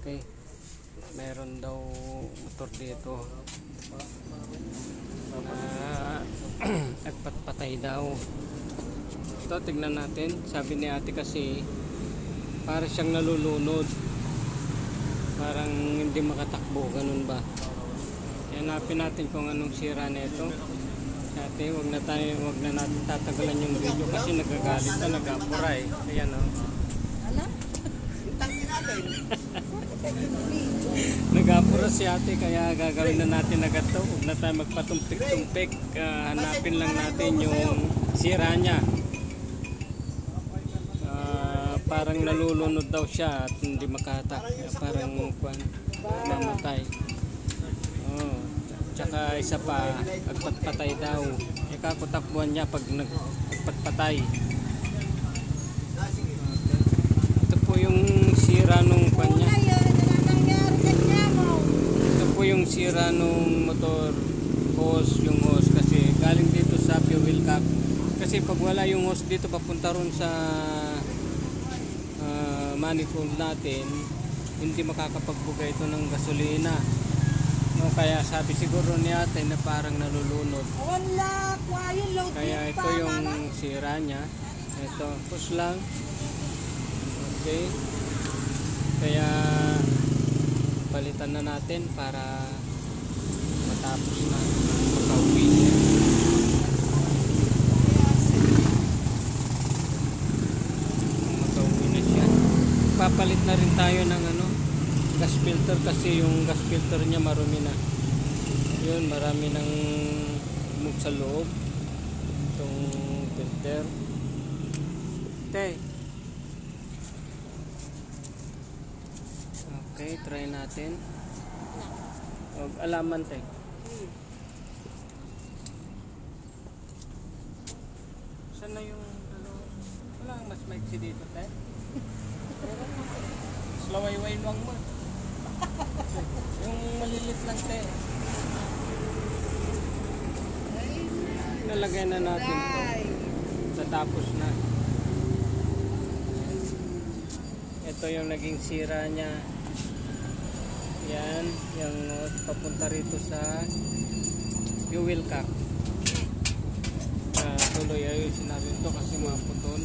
Okay. Meron daw motor dito na nagpatpatay daw. Ito, tignan natin. Sabi ni ate kasi para siyang nalulunod. Parang hindi makatakbo. Ganun ba? Hanapin natin kung anong sira nito. Ate, wag na natin tatagalan yung video kasi nagagalit na, nag-apura eh. Ayan o. Nag-apura si ate kaya gagawin na natin agad to. Huwag na tayo magpatumpik-tumpik. Hanapin lang natin yung sira niya. Parang nalulunod daw siya at hindi makahatak. Parang mamatay. Oh. Tsaka isa pa, nagpatpatay daw. Ikakutakbuhan niya pag nagpatpatay. Ito po yung sira nung kanya. Ito po yung sira nung motor hose, yung hose kasi galing dito sa fuel cap. Kasi pag wala yung hose dito papunta ron sa manifold natin, hindi makakapagbuga ito ng gasolina. No, kaya sabi siguro ni ate na parang nalulunod. Kaya ito yung sira niya. Ito, push lang. Okay. Kaya palitan na natin para matapos na makauwi niya. Makauwi na siya. Papalit na rin tayo ng gas filter kasi yung gas filter niya marumi na. Yun, marami nang umog sa loob itong filter. Okay, try natin. Huwag alaman tayo. Saan na yung wala mas maiksi dito tayo. Slaway-way lang mo. Yung malilit lang tayo. Nalagay na natin to. Tatapos na. Ito yung naging sira niya. Yan. Yung papunta rito sa fuel cap. Tuloy ayusin natin to kasi maputol.